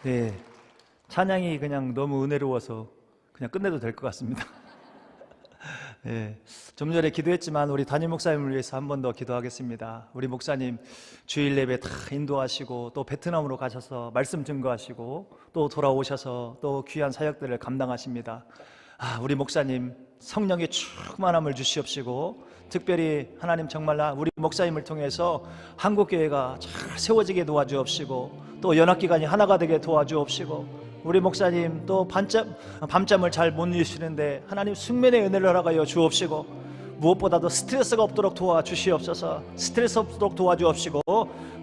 네, 찬양이 그냥 너무 은혜로워서 그냥 끝내도 될 것 같습니다. 네, 좀 전에 기도했지만 우리 담임 목사님을 위해서 한 번 더 기도하겠습니다. 우리 목사님 주일 예배 다 인도하시고 또 베트남으로 가셔서 말씀 증거하시고 또 돌아오셔서 또 귀한 사역들을 감당하십니다. 우리 목사님 성령의 충만함을 주시옵시고 특별히 하나님 정말 우리 목사님을 통해서 한국교회가 잘 세워지게 도와주옵시고 또 연합기관이 하나가 되게 도와주옵시고 우리 목사님 또 밤잠을 잘 못 이루시는데 하나님 숙면의 은혜를 허락하여 주옵시고 무엇보다도 스트레스가 없도록 도와주시옵소서. 스트레스 없도록 도와주옵시고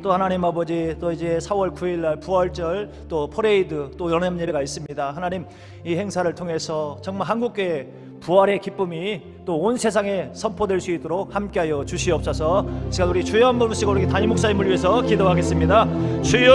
또 하나님 아버지 또 이제 4월 9일날 부활절 또 퍼레이드 또 연합 예배가 있습니다. 하나님 이 행사를 통해서 정말 한국교회 부활의 기쁨이 또 온 세상에 선포될 수 있도록 함께하여 주시옵소서. 시간 우리 주여 한번 부르시고 우리 담임 목사님을 위해서 기도하겠습니다. 주여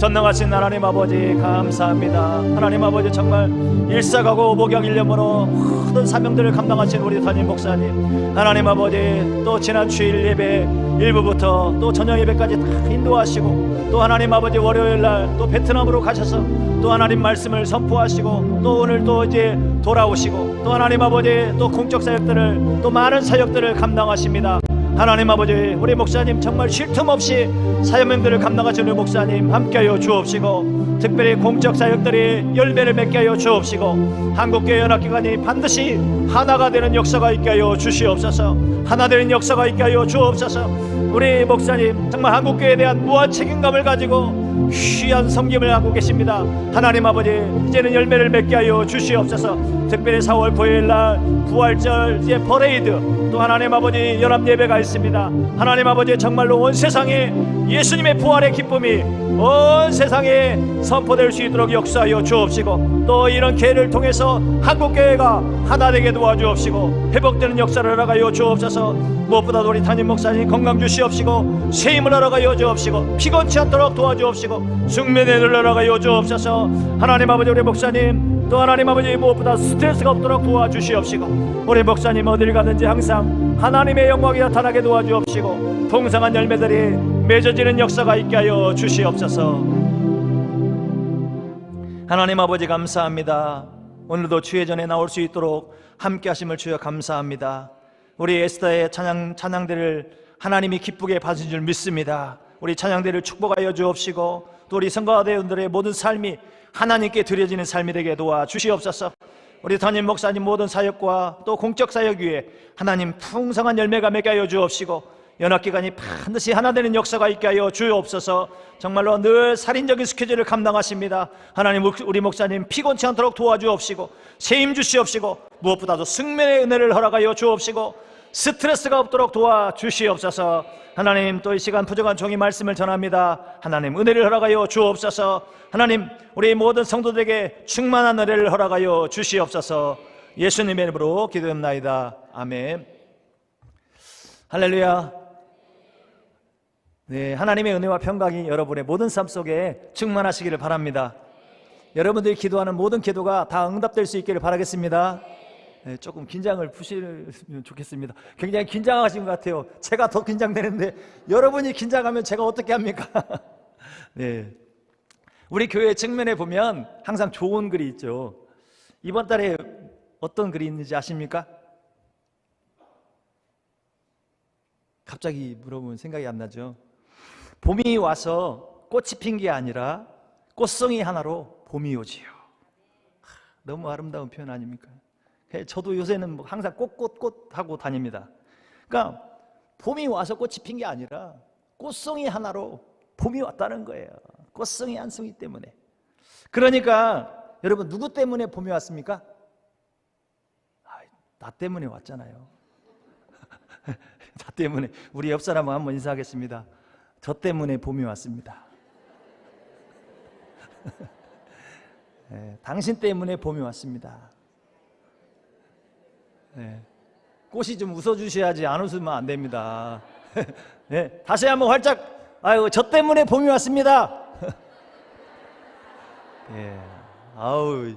전능하신 하나님 아버지 감사합니다. 하나님 아버지 정말 일사가고 목양일념으로 모든 사명들을 감당하신 우리 담임 목사님 하나님 아버지 또 지난 주일 예배 일부부터 또 저녁 예배까지 다 인도하시고 또 하나님 아버지 월요일날 또 베트남으로 가셔서 또 하나님 말씀을 선포하시고 또 오늘 또 이제 돌아오시고 또 하나님 아버지 또 공적 사역들을 또 많은 사역들을 감당하십니다. 하나님 아버지 우리 목사님 정말 쉴 틈 없이 사역명들을 감당하시는 목사님 함께하여 주옵시고 특별히 공적 사역들이 열매를 맺게 하여 주옵시고 한국교회 연합기관이 반드시 하나가 되는 역사가 있게 하여 주시옵소서. 하나 되는 역사가 있게 하여 주옵소서. 우리 목사님 정말 한국교회에 대한 무한 책임감을 가지고 귀한 섬김을 하고 계십니다. 하나님 아버지 이제는 열매를 맺게 하여 주시옵소서. 특별히 4월 9일날 부활절 이제 퍼레이드 또 하나님 아버지 연합 예배가 있습니다. 하나님 아버지 정말로 온 세상에 예수님의 부활의 기쁨이 온 세상에 선포될 수 있도록 역사하여 주옵시고 또 이런 기회를 통해서 한국교회가 하나 되게 도와주옵시고 회복되는 역사를 허락하여 주옵소서. 무엇보다도 우리 담임 목사님 건강 주시옵시고 쇠임을 허락하여 주옵시고 피곤치 않도록 도와주옵시고 숙면의 은혜를 허락하여 주옵소서. 하나님 아버지 우리 목사님 또 하나님 아버지 무엇보다 스트레스가 없도록 도와주시옵시고 우리 목사님 어딜 가든지 항상 하나님의 영광이 나타나게 도와주옵시고 풍성한 열매들이 맺어지는 역사가 있게 하여 주시옵소서. 하나님 아버지 감사합니다. 오늘도 주의 전에 나올 수 있도록 함께 하심을 주여 감사합니다. 우리 에스더의 찬양대를 하나님이 기쁘게 받으신 줄 믿습니다. 우리 찬양대를 축복하여 주옵시고 또 우리 성가대원들의 모든 삶이 하나님께 드려지는 삶이 되게 도와주시옵소서. 우리 담임 목사님 모든 사역과 또 공적 사역 위에 하나님 풍성한 열매가 맺게 하여 주옵시고 연합기관이 반드시 하나 되는 역사가 있게 하여 주옵소서. 정말로 늘 살인적인 스케줄을 감당하십니다. 하나님 우리 목사님 피곤치 않도록 도와주옵시고 세임 주시옵시고 무엇보다도 숙면의 은혜를 허락하여 주옵시고 스트레스가 없도록 도와주시옵소서. 하나님 또 이 시간 부족한 종이 말씀을 전합니다. 하나님 은혜를 허락하여 주옵소서. 하나님 우리 모든 성도들에게 충만한 은혜를 허락하여 주시옵소서. 예수님의 이름으로 기도합나이다. 아멘. 할렐루야. 네, 하나님의 은혜와 평강이 여러분의 모든 삶 속에 충만하시기를 바랍니다. 여러분들이 기도하는 모든 기도가 다 응답될 수 있기를 바라겠습니다. 네, 조금 긴장을 푸시면 좋겠습니다. 굉장히 긴장하신 것 같아요. 제가 더 긴장되는데 여러분이 긴장하면 제가 어떻게 합니까? 네, 우리 교회 측면에 보면 항상 좋은 글이 있죠. 이번 달에 어떤 글이 있는지 아십니까? 갑자기 물어보면 생각이 안 나죠. 봄이 와서 꽃이 핀 게 아니라 꽃송이 하나로 봄이 오지요. 너무 아름다운 표현 아닙니까? 저도 요새는 항상 꽃 하고 다닙니다. 그러니까 봄이 와서 꽃이 핀 게 아니라 꽃송이 하나로 봄이 왔다는 거예요. 꽃송이 한 송이 때문에. 그러니까 여러분 누구 때문에 봄이 왔습니까? 나 때문에 왔잖아요. 나 때문에. 우리 옆 사람은 한번 인사하겠습니다. 저 때문에 봄이 왔습니다. 네, 당신 때문에 봄이 왔습니다. 네, 꽃이 좀 웃어주셔야지 안 웃으면 안 됩니다. 네, 다시 한번 활짝. 아유, 저 때문에 봄이 왔습니다. 네, 아우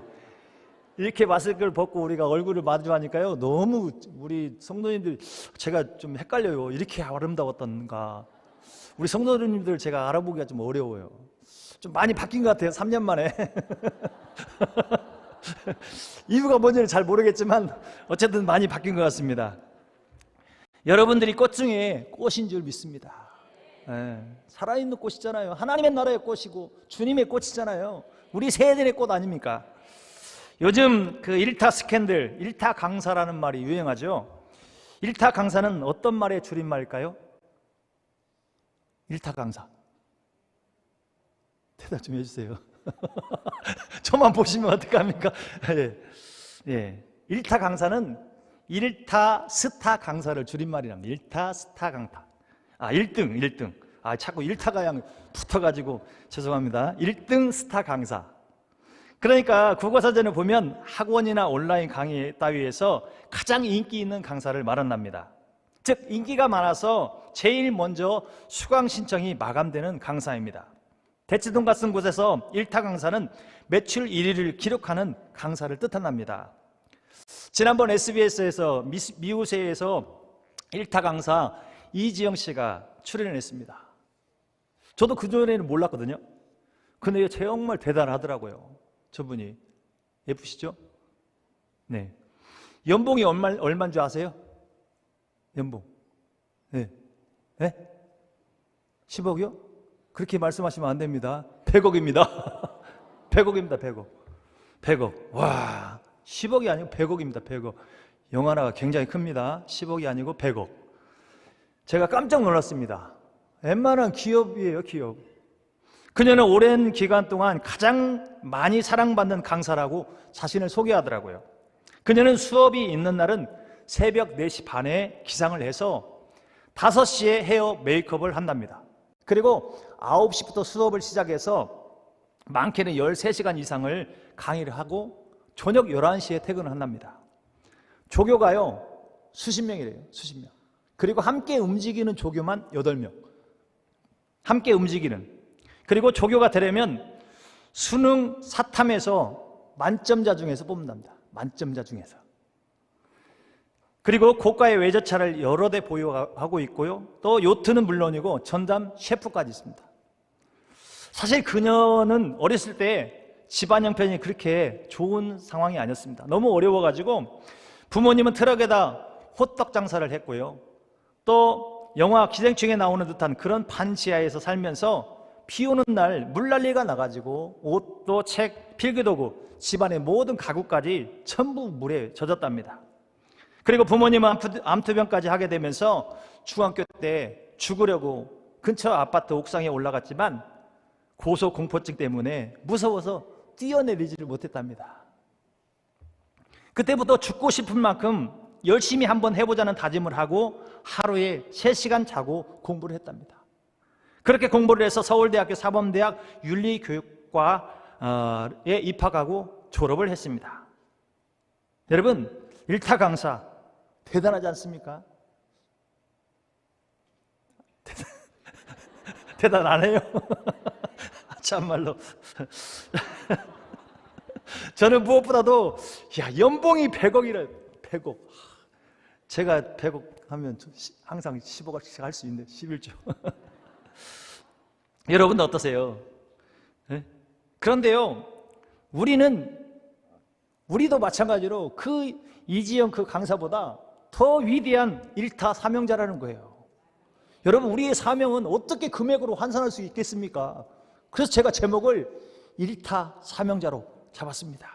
이렇게 마스크를 벗고 우리가 얼굴을 마주하니까요 너무 우리 성도님들 제가 좀 헷갈려요. 이렇게 아름다웠던가. 우리 성도님들 제가 알아보기가 좀 어려워요. 좀 많이 바뀐 것 같아요. 3년 만에. 이유가 뭔지는 잘 모르겠지만 어쨌든 많이 바뀐 것 같습니다. 여러분들이 꽃 중에 꽃인 줄 믿습니다. 살아있는 꽃이잖아요. 하나님의 나라의 꽃이고 주님의 꽃이잖아요. 우리 세대의 꽃 아닙니까? 요즘 그 일타 스캔들, 일타 강사라는 말이 유행하죠. 일타 강사는 어떤 말의 줄임말일까요? 일타 강사. 대답 좀 해주세요. 저만 보시면 어떡합니까? 예. 일타 강사는 일타 스타 강사를 줄임말이랍니다. 일타 스타 강타. 1등. 자꾸 일타가 그냥 붙어가지고 죄송합니다. 1등 스타 강사. 그러니까 국어사전에 보면 학원이나 온라인 강의 따위에서 가장 인기 있는 강사를 말한답니다. 즉 인기가 많아서 제일 먼저 수강 신청이 마감되는 강사입니다. 대치동 같은 곳에서 일타 강사는 매출 1위를 기록하는 강사를 뜻한답니다. 지난번 SBS에서 미우새에서 일타 강사 이지영 씨가 출연했습니다. 저도 그전에는 몰랐거든요. 근데 정말 대단하더라고요. 저분이. 예쁘시죠? 네. 연봉이 얼마인 줄 아세요? 연봉. 네. 10억이요? 그렇게 말씀하시면 안 됩니다. 100억입니다. 100억입니다. 100억. 와, 10억이 아니고 100억입니다. 100억. 영화가 굉장히 큽니다. 10억이 아니고 100억. 제가 깜짝 놀랐습니다. 웬만한 기업이에요, 기업. 그녀는 오랜 기간 동안 가장 많이 사랑받는 강사라고 자신을 소개하더라고요. 그녀는 수업이 있는 날은 새벽 4시 반에 기상을 해서 5시에 헤어 메이크업을 한답니다. 그리고 9시부터 수업을 시작해서 많게는 13시간 이상을 강의를 하고 저녁 11시에 퇴근을 한답니다. 조교가요 수십 명이래요. 수십 명. 그리고 함께 움직이는 조교만 8명. 함께 움직이는. 그리고 조교가 되려면 수능 사탐에서 만점자 중에서 뽑는답니다. 만점자 중에서. 그리고 고가의 외제차를 여러 대 보유하고 있고요. 또 요트는 물론이고 전담 셰프까지 있습니다. 사실 그녀는 어렸을 때 집안 형편이 그렇게 좋은 상황이 아니었습니다. 너무 어려워가지고 부모님은 트럭에다 호떡 장사를 했고요. 또 영화 기생충에 나오는 듯한 그런 반지하에서 살면서 비 오는 날 물난리가 나가지고 옷도 책, 필기도구, 집안의 모든 가구까지 전부 물에 젖었답니다. 그리고 부모님은 암투병까지 하게 되면서 중학교 때 죽으려고 근처 아파트 옥상에 올라갔지만 고소공포증 때문에 무서워서 뛰어내리지를 못했답니다. 그때부터 죽고 싶은 만큼 열심히 한번 해보자는 다짐을 하고 하루에 3시간 자고 공부를 했답니다. 그렇게 공부를 해서 서울대학교 사범대학 윤리교육과에 입학하고 졸업을 했습니다. 여러분, 일타 강사 대단하지 않습니까? 대단 안 해요? 참말로. 저는 무엇보다도 연봉이 100억이래. 100억. 제가 100억 하면 항상 10억씩 할 수 있는데 11조. 여러분도 어떠세요? 네? 그런데요, 우리도 마찬가지로 그 이지영 그 강사보다 더 위대한 일타 사명자라는 거예요. 여러분, 우리의 사명은 어떻게 금액으로 환산할 수 있겠습니까? 그래서 제가 제목을 일타 사명자로 잡았습니다.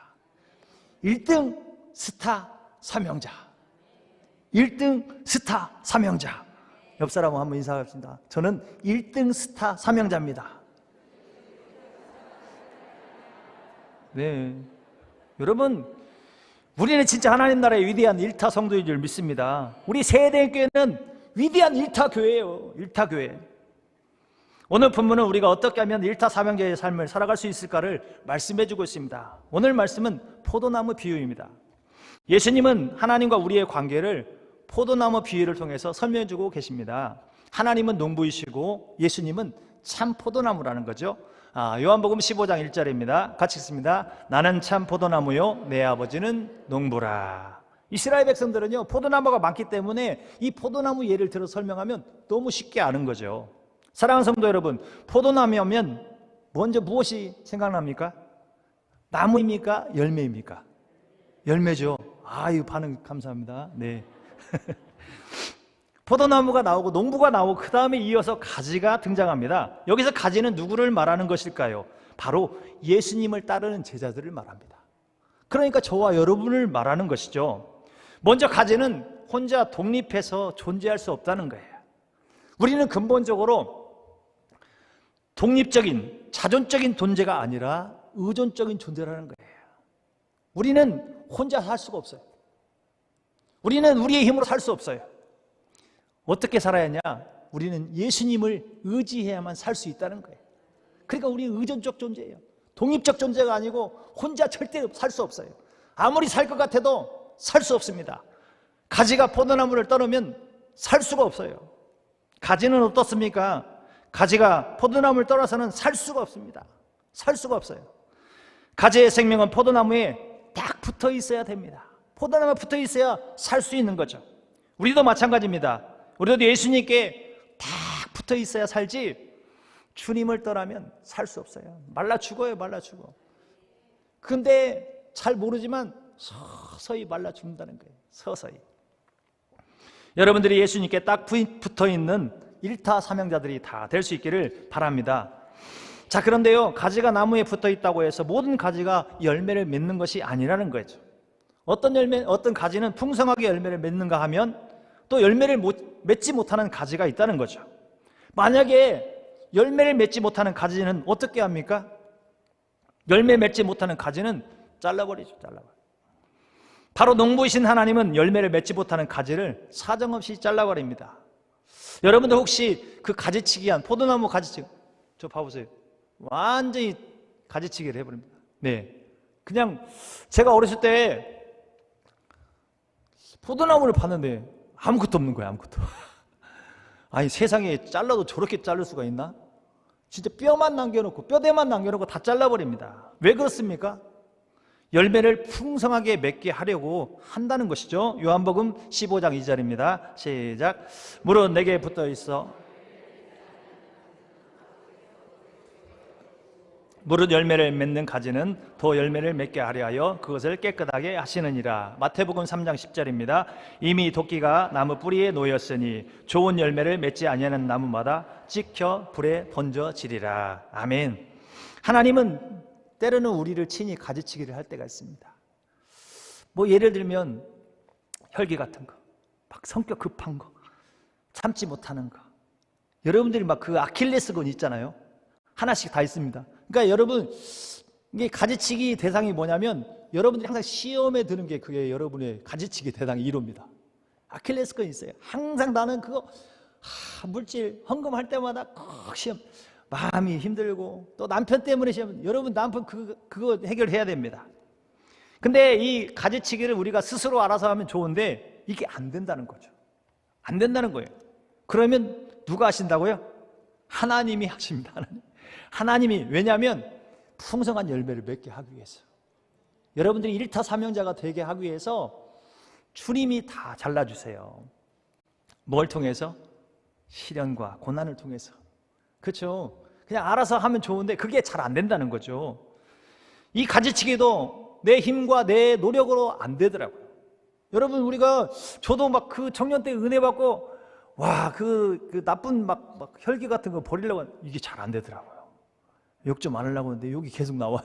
1등 스타 사명자. 1등 스타 사명자. 옆 사람하고 한번 인사하겠습니다. 저는 1등 스타 사명자입니다. 네, 여러분, 우리는 진짜 하나님 나라의 위대한 일타 성도인 줄 믿습니다. 우리 세대교회는 위대한 일타 교회예요. 일타 교회. 오늘 본문은 우리가 어떻게 하면 일타 사명자의 삶을 살아갈 수 있을까를 말씀해 주고 있습니다. 오늘 말씀은 포도나무 비유입니다. 예수님은 하나님과 우리의 관계를 포도나무 비유를 통해서 설명해 주고 계십니다. 하나님은 농부이시고 예수님은 참 포도나무라는 거죠. 요한복음 15장 1절입니다. 같이 읽습니다. 나는 참 포도나무요 내 아버지는 농부라. 이스라엘 백성들은요 포도나무가 많기 때문에 이 포도나무 예를 들어 설명하면 너무 쉽게 아는 거죠. 사랑하는 성도 여러분, 포도나무면 먼저 무엇이 생각납니까? 나무입니까? 열매입니까? 열매죠. 아유, 반응 감사합니다. 네. 포도나무가 나오고 농부가 나오고 그 다음에 이어서 가지가 등장합니다. 여기서 가지는 누구를 말하는 것일까요? 바로 예수님을 따르는 제자들을 말합니다. 그러니까 저와 여러분을 말하는 것이죠. 먼저 가지는 혼자 독립해서 존재할 수 없다는 거예요. 우리는 근본적으로 독립적인 자존적인 존재가 아니라 의존적인 존재라는 거예요. 우리는 혼자 살 수가 없어요. 우리는 우리의 힘으로 살 수 없어요. 어떻게 살아야 하냐? 우리는 예수님을 의지해야만 살 수 있다는 거예요. 그러니까 우리는 의존적 존재예요. 독립적 존재가 아니고 혼자 절대 살 수 없어요. 아무리 살 것 같아도 살 수 없습니다. 가지가 포도나무를 떠나면 살 수가 없어요. 가지는 어떻습니까? 가지가 포도나무를 떠나서는 살 수가 없습니다. 살 수가 없어요. 가지의 생명은 포도나무에 딱 붙어 있어야 됩니다. 포도나무에 붙어 있어야 살 수 있는 거죠. 우리도 마찬가지입니다. 우리도 예수님께 딱 붙어 있어야 살지 주님을 떠나면 살 수 없어요. 말라 죽어요. 말라 죽어. 근데 잘 모르지만 서서히 말라 죽는다는 거예요. 서서히. 여러분들이 예수님께 딱 붙어 있는 일타 사명자들이 다 될 수 있기를 바랍니다. 자, 그런데요, 가지가 나무에 붙어 있다고 해서 모든 가지가 열매를 맺는 것이 아니라는 거죠. 어떤 가지는 풍성하게 열매를 맺는가 하면 또 열매를 맺지 못하는 가지가 있다는 거죠. 만약에 열매를 맺지 못하는 가지는 어떻게 합니까? 열매 맺지 못하는 가지는 잘라버리죠. 바로 농부이신 하나님은 열매를 맺지 못하는 가지를 사정없이 잘라버립니다. 여러분들 혹시 그 가지치기한 포도나무 가지치기, 저 봐보세요. 완전히 가지치기를 해버립니다. 네, 그냥 제가 어렸을 때 포도나무를 봤는데 아무것도 없는 거예요. 아무것도. 아니, 세상에 잘라도 저렇게 자를 수가 있나? 진짜 뼈만 남겨놓고 뼈대만 남겨놓고 다 잘라버립니다. 왜 그렇습니까? 열매를 풍성하게 맺게 하려고 한다는 것이죠. 요한복음 15장 2절입니다. 시작. 무릇 내게 붙어 있어 무릇 열매를 맺는 가지는 더 열매를 맺게 하려 하여 그것을 깨끗하게 하시느니라. 마태복음 3장 10절입니다. 이미 도끼가 나무 뿌리에 놓였으니 좋은 열매를 맺지 아니하는 나무마다 찍혀 불에 던져지리라. 아멘. 하나님은 때로는 우리를 친히 가지치기를 할 때가 있습니다. 뭐 예를 들면 혈기 같은 거, 막 성격 급한 거, 참지 못하는 거. 여러분들이 막 그 아킬레스건 있잖아요. 하나씩 다 있습니다. 그러니까 여러분, 이게 가지치기 대상이 뭐냐면 여러분들이 항상 시험에 드는 게 그게 여러분의 가지치기 대상이 이겁니다. 아킬레스건이 있어요. 항상 나는 그거 물질 헌금할 때마다 꼭 시험, 마음이 힘들고 또 남편 때문에 시험, 여러분 남편 그거 해결해야 됩니다. 근데 이 가지치기를 우리가 스스로 알아서 하면 좋은데 이게 안 된다는 거죠. 안 된다는 거예요. 그러면 누가 하신다고요? 하나님이 하십니다. 하나님이. 왜냐하면 풍성한 열매를 맺게 하기 위해서, 여러분들이 일타 사명자가 되게 하기 위해서 주님이 다 잘라주세요. 뭘 통해서? 시련과 고난을 통해서. 그렇죠? 그냥 알아서 하면 좋은데 그게 잘 안 된다는 거죠. 이 가지치기도 내 힘과 내 노력으로 안 되더라고요. 여러분, 우리가 저도 막 그 청년 때 은혜 받고 와, 그 나쁜 막 혈기 같은 거 버리려고 하는데 이게 잘 안 되더라고요. 욕 좀 안 하려고 하는데 욕이 계속 나와요.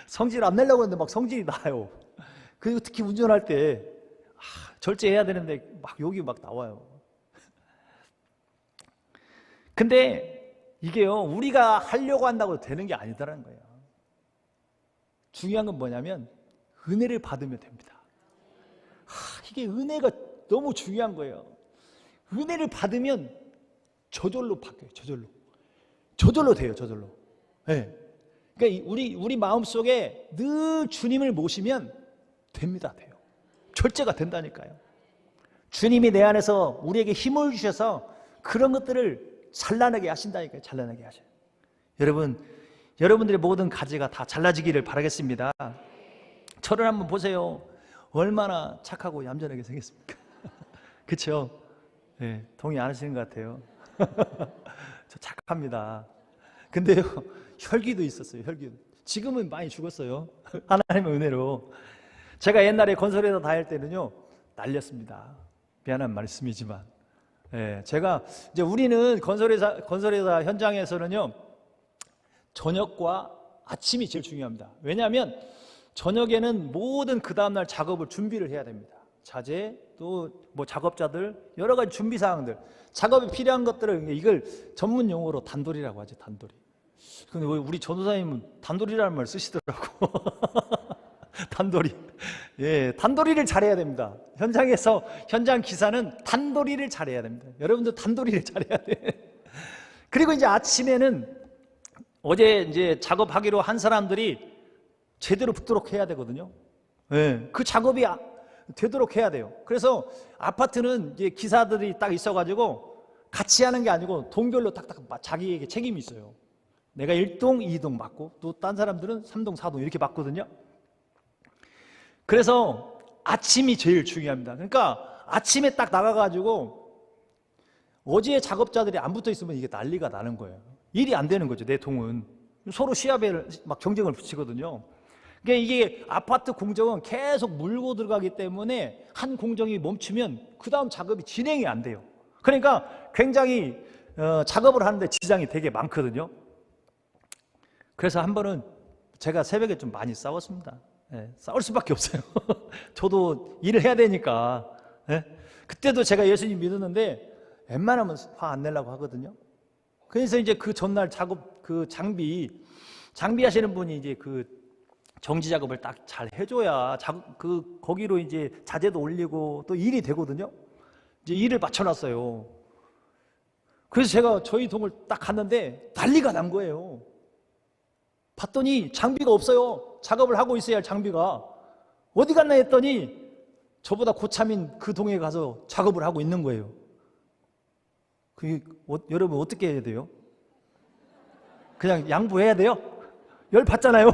성질 안 내려고 하는데 막 성질이 나요. 그리고 특히 운전할 때 절제해야 되는데 막 욕이 막 나와요. 근데 이게요, 우리가 하려고 한다고 되는 게 아니다라는 거예요. 중요한 건 뭐냐면 은혜를 받으면 됩니다. 이게 은혜가 너무 중요한 거예요. 은혜를 받으면 저절로 바뀌어요. 저절로 돼요. 저절로. 네. 그러니까 우리 마음속에 늘 주님을 모시면 됩니다. 돼요. 절제가 된다니까요. 주님이 내 안에서 우리에게 힘을 주셔서 그런 것들을 잘라내게 하신다니까요. 잘라내게 하셔요. 여러분들의 모든 가지가 다 잘라지기를 바라겠습니다. 저를 한번 보세요. 얼마나 착하고 얌전하게 생겼습니까? 그렇죠? 네, 동의 안 하시는 것 같아요. 저 착합니다. 근데요, 혈기도 있었어요. 혈기. 지금은 많이 죽었어요. 하나님의 은혜로. 제가 옛날에 건설회사 다닐 때는요, 날렸습니다. 미안한 말씀이지만, 제가 이제 우리는 건설회사 현장에서는요, 저녁과 아침이 제일 중요합니다. 왜냐하면 저녁에는 모든 그 다음날 작업을 준비를 해야 됩니다. 자재, 또 뭐 작업자들, 여러 가지 준비 사항들, 작업에 필요한 것들을, 이걸 전문 용어로 단돌이라고 하죠. 단돌이. 근데 우리 전도사님은 단돌이라는 말 쓰시더라고. 단돌이. 단돌이를 잘해야 됩니다. 현장에서 현장 기사는 단돌이를 잘해야 됩니다. 여러분도 단돌이를 잘해야 돼. 그리고 이제 아침에는 어제 이제 작업하기로 한 사람들이 제대로 붙도록 해야 되거든요. 그 작업이 되도록 해야 돼요. 그래서 아파트는 이제 기사들이 딱 있어가지고 같이 하는 게 아니고 동별로 딱딱 자기에게 책임이 있어요. 내가 1동, 2동 맡고 또 딴 사람들은 3동, 4동 이렇게 맡거든요. 그래서 아침이 제일 중요합니다. 그러니까 아침에 딱 나가가지고 어제 작업자들이 안 붙어 있으면 이게 난리가 나는 거예요. 일이 안 되는 거죠. 내 동은 서로 시합에 막 경쟁을 붙이거든요. 그러니까 이게 아파트 공정은 계속 물고 들어가기 때문에 한 공정이 멈추면 그 다음 작업이 진행이 안 돼요. 그러니까 굉장히 작업을 하는데 지장이 되게 많거든요. 그래서 한 번은 제가 새벽에 좀 많이 싸웠습니다. 싸울 수밖에 없어요. 저도 일을 해야 되니까. 그때도 제가 예수님 믿었는데 웬만하면 화 안 내려고 하거든요. 그래서 이제 그 전날 작업, 그 장비 하시는 분이 이제 그 정지 작업을 딱 잘 해줘야 거기로 이제 자재도 올리고 또 일이 되거든요. 이제 일을 맞춰놨어요. 그래서 제가 저희 동을 딱 갔는데 난리가 난 거예요. 봤더니 장비가 없어요. 작업을 하고 있어야 할 장비가 어디 갔나 했더니 저보다 고참인 그 동에 가서 작업을 하고 있는 거예요. 여러분 어떻게 해야 돼요? 그냥 양보해야 돼요? 열 받잖아요.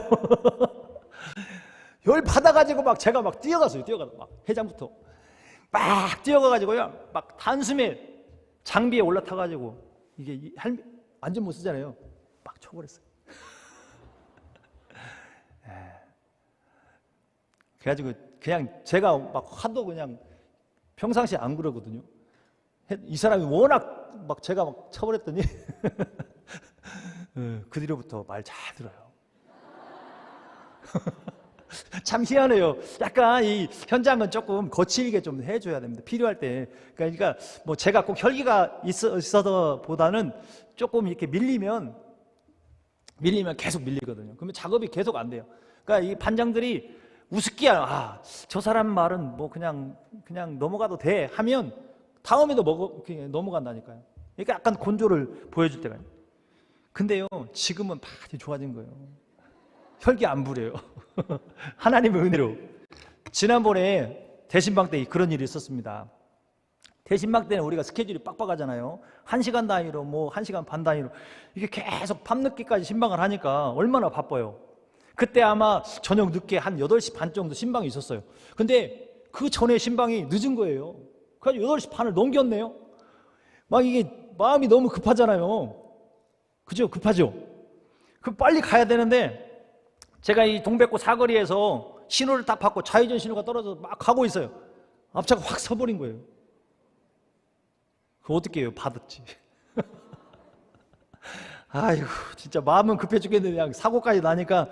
열 받아가지고 막 제가 막 뛰어가서 막 회장부터 막 뛰어가가지고요, 막 단숨에 장비에 올라타가지고 이게 완전 못 쓰잖아요. 막 쳐버렸어요. 그래가지고 그냥 제가 막 하도 그냥 평상시에 안 그러거든요. 이 사람이 워낙 막 제가 막 쳐버렸더니 그 뒤로부터 말 잘 들어요. 참 희한해요. 약간 이 현장은 조금 거칠게 좀 해줘야 됩니다. 필요할 때. 그러니까 뭐 제가 꼭 혈기가 있어서 보다는 조금 이렇게 밀리면 계속 밀리거든요. 그러면 작업이 계속 안 돼요. 그러니까 이 반장들이 우습기야. 저 사람 말은 뭐 그냥 넘어가도 돼 하면 다음에도 넘어간다니까요. 그러니까 약간 곤조를 보여줄 때가 있어요. 근데요, 지금은 많이 좋아진 거예요. 혈기 안 부려요. 하나님의 은혜로. 지난번에 대신방 때 그런 일이 있었습니다. 대신방 때는 우리가 스케줄이 빡빡하잖아요. 1시간 단위로 뭐 1시간 반 단위로 이게 계속 밤늦게까지 신방을 하니까 얼마나 바빠요. 그때 아마 저녁 늦게 한 8시 반 정도 신방이 있었어요. 근데 그 전에 신방이 늦은 거예요. 그래서 8시 반을 넘겼네요. 막 이게 마음이 너무 급하잖아요. 그죠? 급하죠? 그럼 빨리 가야 되는데 제가 이 동백구 사거리에서 신호를 딱 받고 좌회전 신호가 떨어져서 막 가고 있어요. 앞차가 확 서버린 거예요. 그거 어떻게 해요? 받았지. 아이고, 진짜 마음은 급해 죽겠는데 그냥 사고까지 나니까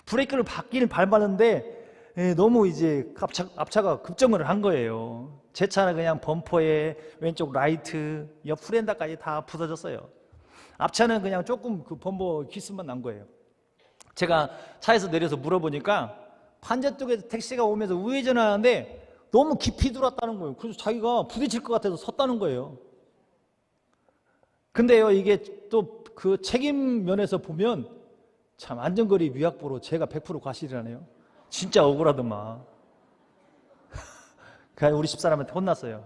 브레이크를 밟기는 밟았는데 너무 이제 앞차가 급정을 한 거예요. 제 차는 그냥 범퍼에 왼쪽 라이트, 옆 프렌다까지 다 부서졌어요. 앞차는 그냥 조금 그 범퍼 기스만 난 거예요. 제가 차에서 내려서 물어보니까 반대쪽에서 택시가 오면서 우회전하는데 너무 깊이 들어왔다는 거예요. 그래서 자기가 부딪힐 것 같아서 섰다는 거예요. 근데요, 이게 또 그 책임 면에서 보면 참 안전거리 위약부로 제가 100% 과실이라네요. 진짜 억울하더만. 그냥 우리 집사람한테 혼났어요.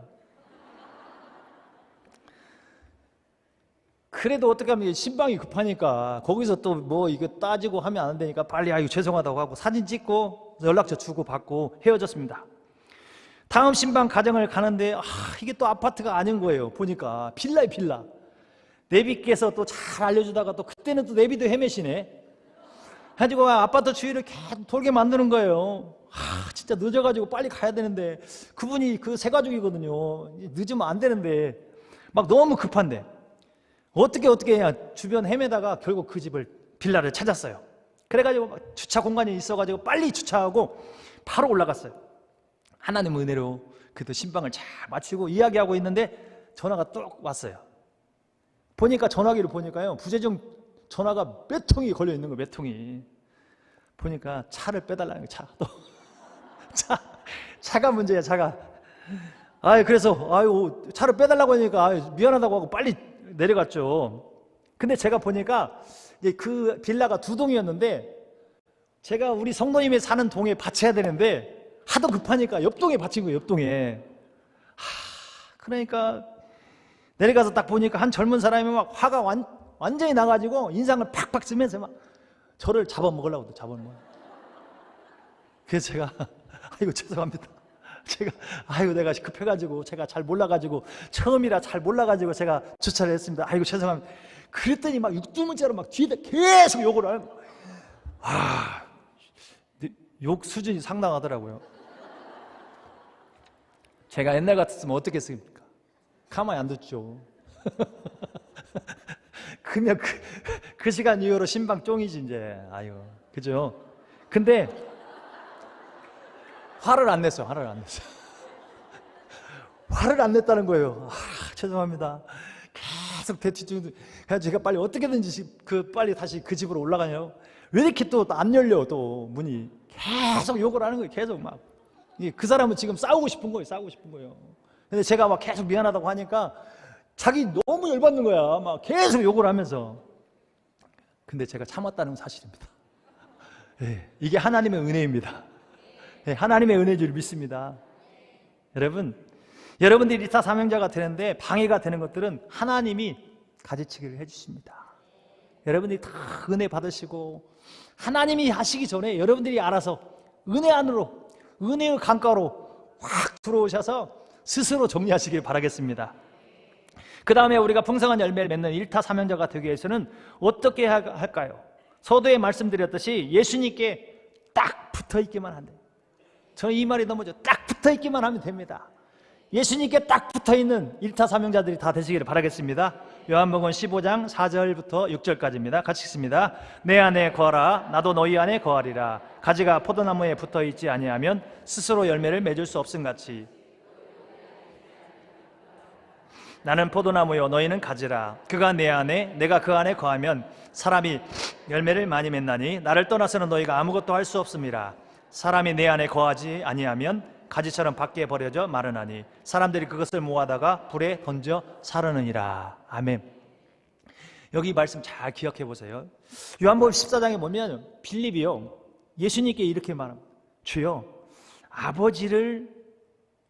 그래도 어떻게 하면 신방이 급하니까 거기서 또 뭐 이거 따지고 하면 안 되니까 빨리 죄송하다고 하고 사진 찍고 연락처 주고 받고 헤어졌습니다. 다음 신방 가정을 가는데 이게 또 아파트가 아닌 거예요. 보니까 빌라에 빌라. 내비께서 또 잘 알려주다가 또 그때는 또 내비도 헤매시네. 가지고 아파트 주위를 계속 돌게 만드는 거예요. 진짜 늦어가지고 빨리 가야 되는데, 그분이 그 세 가족이거든요. 늦으면 안 되는데 막 너무 급한데 어떻게 해야 주변 헤매다가 결국 그 집을, 빌라를 찾았어요. 그래가지고 주차 공간이 있어가지고 빨리 주차하고 바로 올라갔어요. 하나님 은혜로 그래도 신방을 잘 마치고 이야기하고 있는데 전화가 뚝 왔어요. 보니까 전화기를 보니까요, 부재중 전화가 몇 통이 걸려 있는 거예요. 몇 통이. 보니까 차를 빼달라는 거예요. 차가 문제야. 차가. 그래서 차를 빼달라고 하니까 미안하다고 하고 빨리 내려갔죠. 근데 제가 보니까 이제 그 빌라가 두 동이었는데, 제가 우리 성도님이 사는 동에 받쳐야 되는데 하도 급하니까 옆동에 받친 거예요. 옆동에. 그러니까 내려가서 딱 보니까 한 젊은 사람이 막 화가 완전히 나가지고 인상을 팍팍 쓰면서 막 저를 잡아먹으려고 잡아먹어요. 그래서 제가 죄송합니다. 내가 급해가지고 제가 잘 몰라가지고, 처음이라 잘 몰라가지고 제가 주차를 했습니다. 죄송합니다. 그랬더니 막 육두문자로 막 뒤에다 계속 욕을 하는 거예요. 욕 수준이 상당하더라고요. 제가 옛날 같았으면 어떻게 했습니까? 가만히 안 뒀죠. 그러면 그 시간 이후로 신방 쫑이지 이제. 그죠? 근데 화를 안 냈어요. 화를 안 냈다는 거예요. 죄송합니다. 계속 대치중. 그래서 제가 빨리 어떻게든지 빨리 다시 그 집으로 올라가냐고. 왜 이렇게 또 안 열려, 또 문이. 계속 욕을 하는 거예요. 계속 막. 그 사람은 지금 싸우고 싶은 거예요. 근데 제가 막 계속 미안하다고 하니까 자기 너무 열받는 거야. 막 계속 욕을 하면서. 근데 제가 참았다는 건 사실입니다. 이게 하나님의 은혜입니다. 하나님의 은혜인 줄 믿습니다. 여러분들이 리타 사명자가 되는데 방해가 되는 것들은 하나님이 가지치기를 해주십니다. 여러분들이 다 은혜 받으시고 하나님이 하시기 전에 여러분들이 알아서 은혜 안으로, 은혜의 강가로 확 들어오셔서 스스로 정리하시길 바라겠습니다. 그 다음에 우리가 풍성한 열매를 맺는 일타 사명자가 되기 위해서는 어떻게 할까요? 서두에 말씀드렸듯이 예수님께 딱 붙어있기만 한대. 저는 이 말이 너무 딱 붙어있기만 하면 됩니다. 예수님께 딱 붙어있는 일타 사명자들이 다 되시기를 바라겠습니다. 요한복음 15장 4절부터 6절까지입니다. 같이 읽습니다. 내 안에 거하라, 나도 너희 안에 거하리라. 가지가 포도나무에 붙어있지 아니하면 스스로 열매를 맺을 수 없음같이 나는 포도나무요 너희는 가지라. 그가 내 안에 내가 그 안에 거하면 사람이 열매를 많이 맺나니 나를 떠나서는 너희가 아무것도 할 수 없음이라. 사람이 내 안에 거하지 아니하면 가지처럼 밖에 버려져 마르나니 사람들이 그것을 모아다가 불에 던져 사르느니라. 아멘. 여기 말씀 잘 기억해 보세요. 요한복음 14장에 보면 빌립이요 예수님께 이렇게 말합니다. 주여 아버지를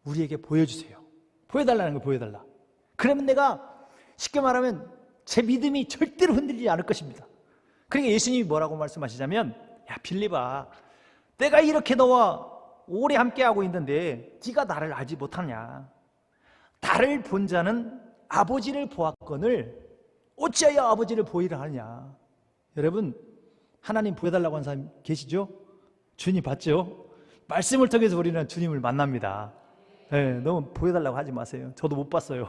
우리에게 보여주세요. 보여달라는 거예요. 보여달라. 그러면 내가 쉽게 말하면 제 믿음이 절대로 흔들리지 않을 것입니다. 그러니까 예수님이 뭐라고 말씀하시자면, 야 빌립아, 내가 이렇게 너와 오래 함께하고 있는데 네가 나를 알지 못하냐? 나를 본 자는 아버지를 보았거늘 어찌하여 아버지를 보이라 하느냐? 여러분, 하나님 보여달라고 하는 사람 계시죠? 주님 봤죠? 말씀을 통해서 우리는 주님을 만납니다. 너무 보여달라고 하지 마세요. 저도 못 봤어요.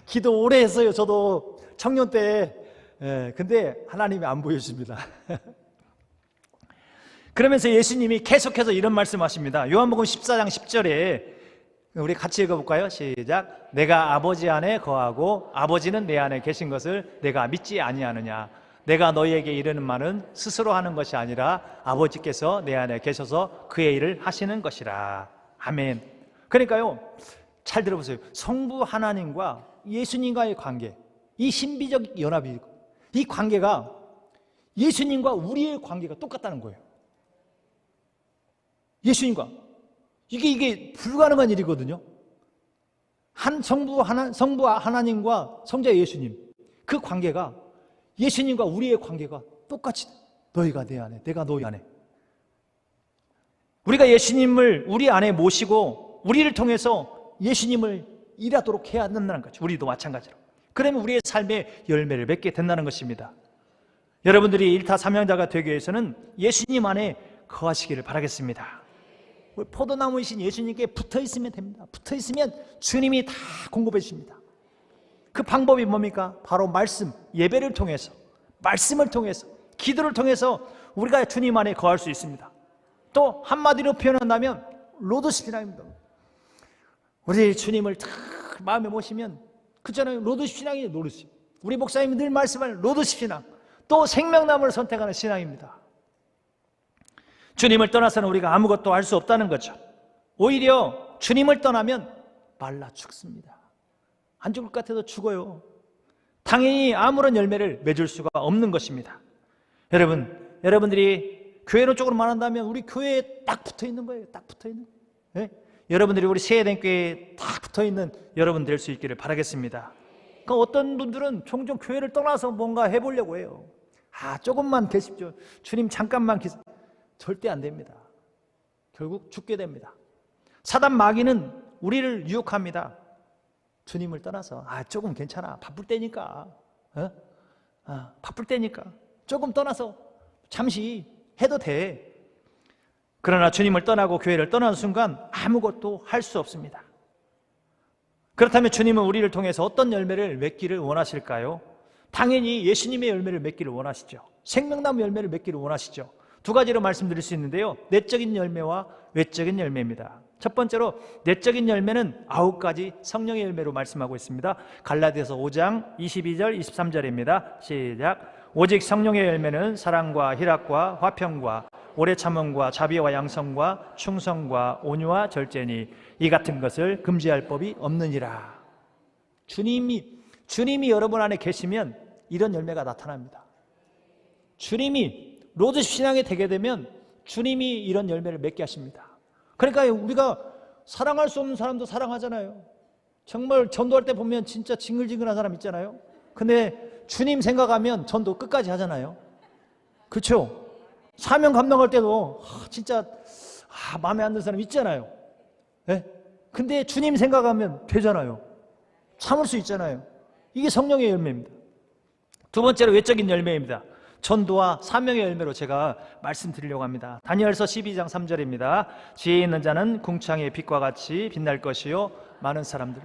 기도 오래 했어요. 저도 청년 때. 근데 하나님이 안 보여줍니다. 그러면서 예수님이 계속해서 이런 말씀하십니다. 요한복음 14장 10절에 우리 같이 읽어볼까요? 시작. 내가 아버지 안에 거하고 아버지는 내 안에 계신 것을 내가 믿지 아니하느냐? 내가 너희에게 이르는 말은 스스로 하는 것이 아니라 아버지께서 내 안에 계셔서 그의 일을 하시는 것이라. 아멘. 그러니까요, 잘 들어보세요. 성부 하나님과 예수님과의 관계, 이 신비적 연합이, 이 관계가 예수님과 우리의 관계가 똑같다는 거예요. 예수님과 이게 불가능한 일이거든요. 성부 하나님과 성자 예수님, 그 관계가 예수님과 우리의 관계가 똑같이, 너희가 내 안에, 내가 너희 안에. 우리가 예수님을 우리 안에 모시고 우리를 통해서 예수님을 일하도록 해야 한다는 거죠. 우리도 마찬가지로. 그러면 우리의 삶에 열매를 맺게 된다는 것입니다. 여러분들이 일타삼형자가 되기 위해서는 예수님 안에 거하시기를 바라겠습니다. 포도나무이신 예수님께 붙어 있으면 됩니다. 붙어 있으면 주님이 다 공급해 주십니다. 그 방법이 뭡니까? 바로 말씀, 예배를 통해서, 말씀을 통해서, 기도를 통해서 우리가 주님 안에 거할 수 있습니다. 또 한마디로 표현한다면 로드신앙입니다. 우리 주님을 다 마음에 모시면 그잖아요. 로드신앙이에요. 로드신. 우리 목사님이 늘 말씀하는 로드신앙, 또 생명나무를 선택하는 신앙입니다. 주님을 떠나서는 우리가 아무것도 할 수 없다는 거죠. 오히려 주님을 떠나면 말라 죽습니다. 안 죽을 것 같아도 죽어요. 당연히 아무런 열매를 맺을 수가 없는 것입니다. 여러분들이 교회로 쪽으로 말한다면 우리 교회에 딱 붙어 있는 거예요. 딱 붙어 있는. 네? 여러분들이 우리 세해den교회에 딱 붙어 있는 여러분 될 수 있기를 바라겠습니다. 그러니까 어떤 분들은 종종 교회를 떠나서 뭔가 해보려고 해요. 조금만 계십시오. 주님 잠깐만 계세요. 절대 안 됩니다. 결국 죽게 됩니다. 사단 마귀는 우리를 유혹합니다. 주님을 떠나서 조금 괜찮아. 바쁠 때니까. 바쁠 때니까. 조금 떠나서 잠시 해도 돼. 그러나 주님을 떠나고 교회를 떠나는 순간 아무것도 할 수 없습니다. 그렇다면 주님은 우리를 통해서 어떤 열매를 맺기를 원하실까요? 당연히 예수님의 열매를 맺기를 원하시죠. 생명나무 열매를 맺기를 원하시죠. 두 가지로 말씀드릴 수 있는데요, 내적인 열매와 외적인 열매입니다. 첫 번째로 내적인 열매는 9가지 성령의 열매로 말씀하고 있습니다. 갈라디아서 5장 22절 23절입니다. 시작. 오직 성령의 열매는 사랑과 희락과 화평과 오래 참음과 자비와 양성과 충성과 온유와 절제니 이 같은 것을 금지할 법이 없느니라. 주님이 여러분 안에 계시면 이런 열매가 나타납니다. 주님이 로드 신앙이 되게 되면 주님이 이런 열매를 맺게 하십니다. 그러니까 우리가 사랑할 수 없는 사람도 사랑하잖아요. 정말 전도할 때 보면 진짜 징글징글한 사람 있잖아요. 근데 주님 생각하면 전도 끝까지 하잖아요. 그렇죠? 사명 감당할 때도 진짜 마음에 안 드는 사람 있잖아요. 네? 근데 주님 생각하면 되잖아요. 참을 수 있잖아요. 이게 성령의 열매입니다. 두 번째로 외적인 열매입니다. 전도와 사명의 열매로 제가 말씀드리려고 합니다. 다니엘서 12장 3절입니다. 지혜 있는 자는 궁창의 빛과 같이 빛날 것이요 많은 사람들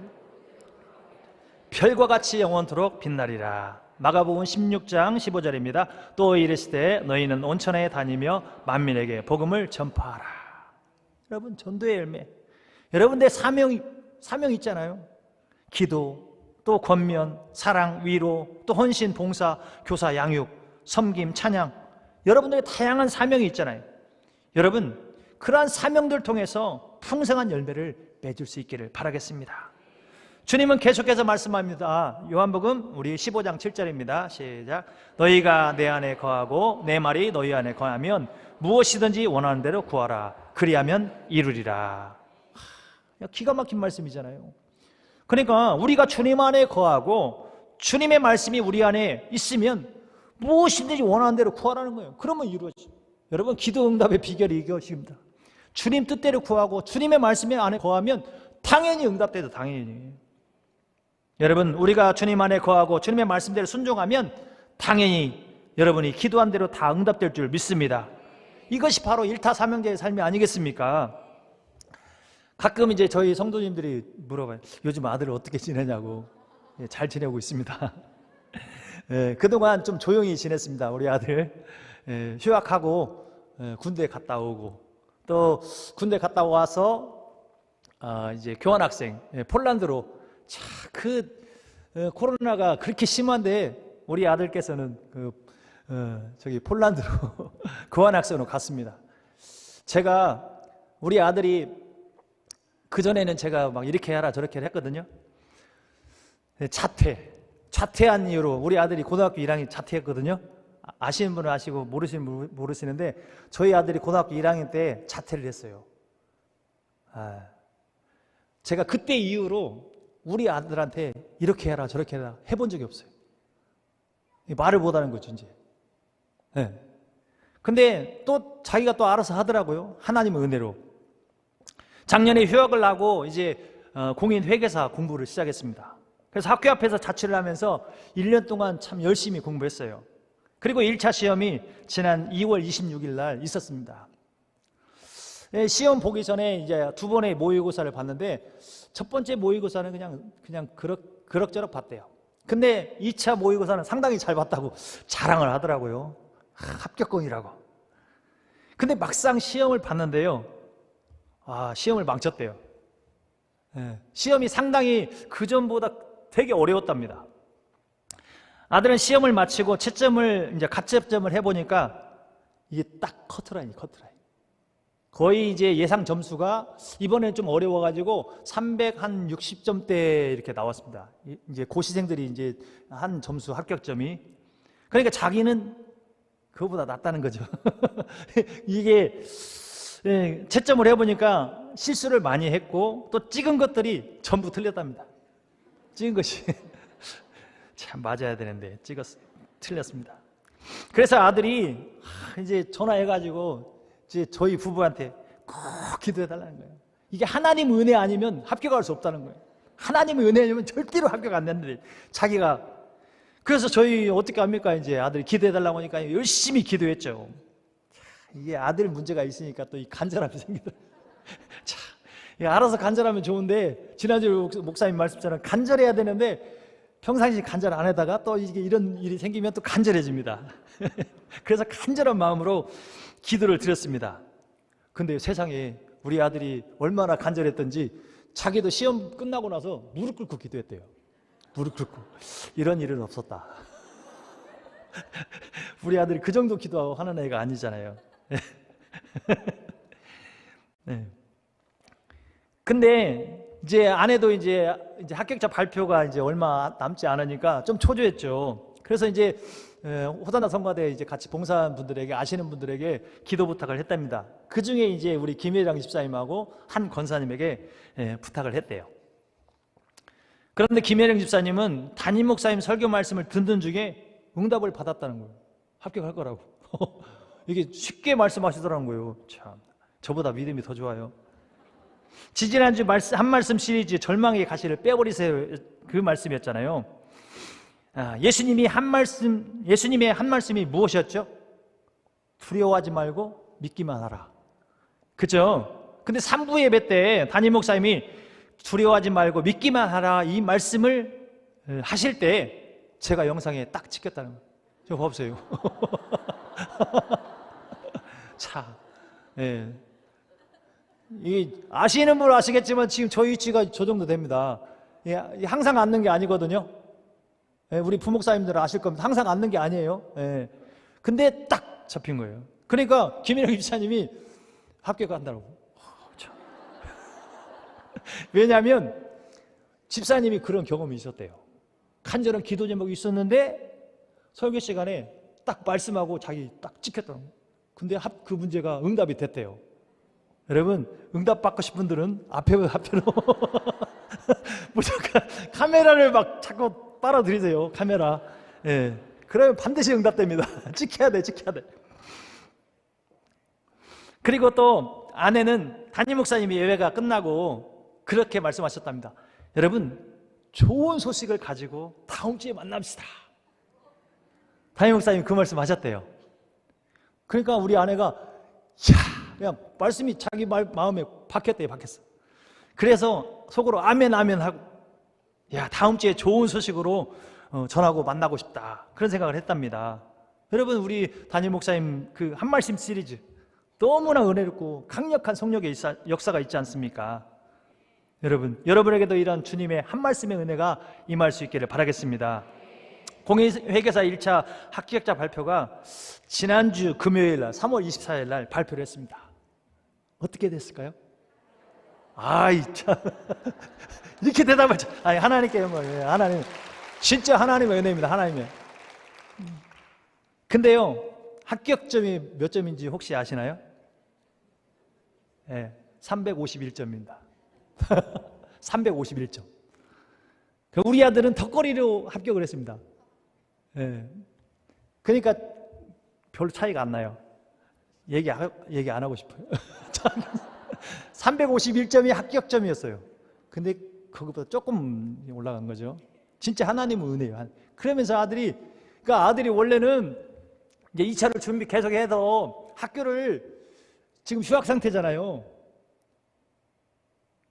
별과 같이 영원토록 빛나리라. 마가복음 16장 15절입니다. 또 이르시되 너희는 온천에 다니며 만민에게 복음을 전파하라. 여러분, 전도의 열매. 여러분들 사명 있잖아요. 기도, 또 권면, 사랑, 위로, 또 헌신, 봉사, 교사, 양육, 섬김, 찬양. 여러분들의 다양한 사명이 있잖아요. 여러분, 그러한 사명들 통해서 풍성한 열매를 맺을 수 있기를 바라겠습니다. 주님은 계속해서 말씀합니다. 요한복음 우리 15장 7절입니다. 시작. 너희가 내 안에 거하고 내 말이 너희 안에 거하면 무엇이든지 원하는 대로 구하라. 그리하면 이루리라. 기가 막힌 말씀이잖아요. 그러니까 우리가 주님 안에 거하고 주님의 말씀이 우리 안에 있으면 무엇이든지 원하는 대로 구하라는 거예요. 그러면 이루어져요. 여러분, 기도 응답의 비결이 이것입니다. 주님 뜻대로 구하고 주님의 말씀에 안에 거하면 당연히 응답돼도 당연히. 여러분, 우리가 주님 안에 거하고 주님의 말씀대로 순종하면 당연히 여러분이 기도한 대로 다 응답될 줄 믿습니다. 이것이 바로 일타사명자의 삶이 아니겠습니까? 가끔 이제 저희 성도님들이 물어봐요. 요즘 아들 어떻게 지내냐고. 잘 지내고 있습니다. 그동안 좀 조용히 지냈습니다. 우리 아들 휴학하고 군대 갔다 오고, 또 군대 갔다 와서 이제 교환학생 폴란드로. 코로나가 그렇게 심한데 우리 아들께서는 저기 폴란드로 교환학생으로 갔습니다. 제가 우리 아들이 그전에는 제가 막 이렇게 해라 저렇게 했거든요. 자퇴한 이유로 우리 아들이 고등학교 1학년 자퇴했거든요. 아시는 분은 아시고 모르시는 분은 모르시는데 저희 아들이 고등학교 1학년 때 자퇴를 했어요. 제가 그때 이후로 우리 아들한테 이렇게 해라 저렇게 해라 해본 적이 없어요. 말을 못하는 거죠 이제. 근데 또 자기가 또 알아서 하더라고요. 하나님의 은혜로. 작년에 휴학을 하고 이제 공인 회계사 공부를 시작했습니다. 그래서 학교 앞에서 자취를 하면서 1년 동안 참 열심히 공부했어요. 그리고 1차 시험이 지난 2월 26일 날 있었습니다. 시험 보기 전에 이제 두 번의 모의고사를 봤는데 첫 번째 모의고사는 그냥 그럭저럭 봤대요. 근데 2차 모의고사는 상당히 잘 봤다고 자랑을 하더라고요. 합격권이라고. 근데 막상 시험을 봤는데요. 시험을 망쳤대요. 시험이 상당히 그전보다 되게 어려웠답니다. 아들은 시험을 마치고 채점을 이제 가채점을 해보니까 이게 딱 커트라인이. 거의 이제 예상 점수가 이번에는 좀 어려워가지고 360점대 이렇게 나왔습니다. 이제 고시생들이 이제 한 점수 합격점이. 그러니까 자기는 그거보다 낫다는 거죠. 이게 채점을 해보니까 실수를 많이 했고 또 찍은 것들이 전부 틀렸답니다. 찍은 것이 참 맞아야 되는데 틀렸습니다. 그래서 아들이 이제 전화해가지고 이제 저희 부부한테 꼭 기도해달라는 거예요. 이게 하나님 은혜 아니면 합격할 수 없다는 거예요. 하나님 은혜 아니면 절대로 합격 안 되는데 자기가. 그래서 저희 어떻게 합니까? 이제 아들이 기도해달라고 하니까 열심히 기도했죠. 이게 아들 문제가 있으니까 또 이 간절함이 생기더라고요. 자, 알아서 간절하면 좋은데 지난주 목사님 말씀처럼 간절해야 되는데 평상시 간절 안 하다가 또 이게 이런 일이 생기면 또 간절해집니다. 그래서 간절한 마음으로 기도를 드렸습니다. 근데 세상에 우리 아들이 얼마나 간절했던지 자기도 시험 끝나고 나서 무릎 꿇고 기도했대요. 무릎 꿇고. 이런 일은 없었다. 우리 아들이 그 정도 기도하고 하는 애가 아니잖아요. 네. 근데 이제 아내도 이제 합격자 발표가 이제 얼마 남지 않으니까 좀 초조했죠. 그래서 이제 호산나 성가대 이제 같이 봉사한 분들에게, 아시는 분들에게 기도 부탁을 했답니다. 그 중에 이제 우리 김혜령 집사님하고 한 권사님에게 부탁을 했대요. 그런데 김혜령 집사님은 담임 목사님 설교 말씀을 듣는 중에 응답을 받았다는 거예요. 합격할 거라고. 이게 쉽게 말씀하시더라는 거예요. 참, 저보다 믿음이 더 좋아요. 지지난주 한 말씀 시리즈 절망의 가시를 빼버리세요, 그 말씀이었잖아요. 예수님의 한 말씀이 무엇이었죠? 두려워하지 말고 믿기만 하라. 그죠? 근데 3부 예배 때 담임 목사님이 두려워하지 말고 믿기만 하라 이 말씀을 하실 때 제가 영상에 딱 찍혔다는 거예요. 저 봐보세요. 자, 이 아시는 분 아시겠지만 지금 저 위치가 저 정도 됩니다. 항상 앉는 게 아니거든요. 우리 부목사님들은 아실 겁니다. 항상 앉는 게 아니에요. 근데 딱 잡힌 거예요. 그러니까 김일영 집사님이 합격한다고. 왜냐하면 집사님이 그런 경험이 있었대요. 간절한 기도 제목이 있었는데 설교 시간에 딱 말씀하고 자기 딱 찍혔다는 거예요. 근데 그 문제가 응답이 됐대요. 여러분, 응답 받고 싶은 분들은 앞으로 무조건 카메라를 막 자꾸 빨아들이세요. 카메라. 그러면 반드시 응답됩니다. 찍혀야 돼. 그리고 또 아내는 담임 목사님이 예배가 끝나고 그렇게 말씀하셨답니다. 여러분, 좋은 소식을 가지고 다음 주에 만납시다. 담임 목사님이 그 말씀 하셨대요. 그러니까 우리 아내가 그냥 말씀이 자기 마음에 박혔대요. 그래서 속으로 아멘 하고 다음 주에 좋은 소식으로 전하고 만나고 싶다. 그런 생각을 했답니다. 여러분, 우리 담임 목사님 그 한 말씀 시리즈 너무나 은혜롭고 강력한 성령의 역사가 있지 않습니까? 여러분에게도 이런 주님의 한 말씀의 은혜가 임할 수 있기를 바라겠습니다. 공의회계사 1차 합격자 발표가 지난주 금요일 날 3월 24일 날 발표를 했습니다. 어떻게 됐을까요? 참 이렇게 대답을 하나님께 영광이에요. 하나님 진짜 하나님의 은혜입니다. 하나님의. 근데요, 합격점이 몇 점인지 혹시 아시나요? 351점입니다. 351점. 우리 아들은 턱걸이로 합격을 했습니다. 그러니까 별로 차이가 안 나요. 얘기 안 하고 싶어요. 351점이 합격점이었어요. 근데 그것보다 조금 올라간 거죠. 진짜 하나님의 은혜예요. 그러면서 그러니까 아들이 원래는 이제 2차를 준비 계속해서 학교를 지금 휴학 상태잖아요.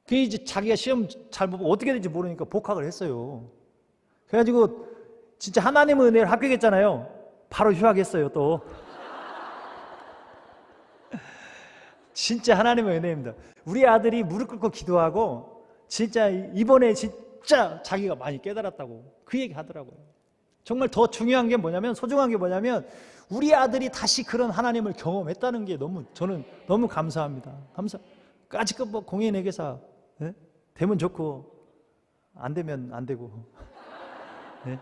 그 이제 자기가 시험 잘 보고 어떻게 될지 모르니까 복학을 했어요. 그래가지고 진짜 하나님의 은혜를 합격했잖아요. 바로 휴학했어요 또. 진짜 하나님의 은혜입니다. 우리 아들이 무릎 꿇고 기도하고 진짜 이번에 진짜 자기가 많이 깨달았다고 그 얘기 하더라고요. 정말 더 중요한 게 뭐냐면, 소중한 게 뭐냐면 우리 아들이 다시 그런 하나님을 경험했다는 게 저는 너무 감사합니다. 아직껏 뭐 공인회계사 되면 좋고 안 되면 안 되고. 네.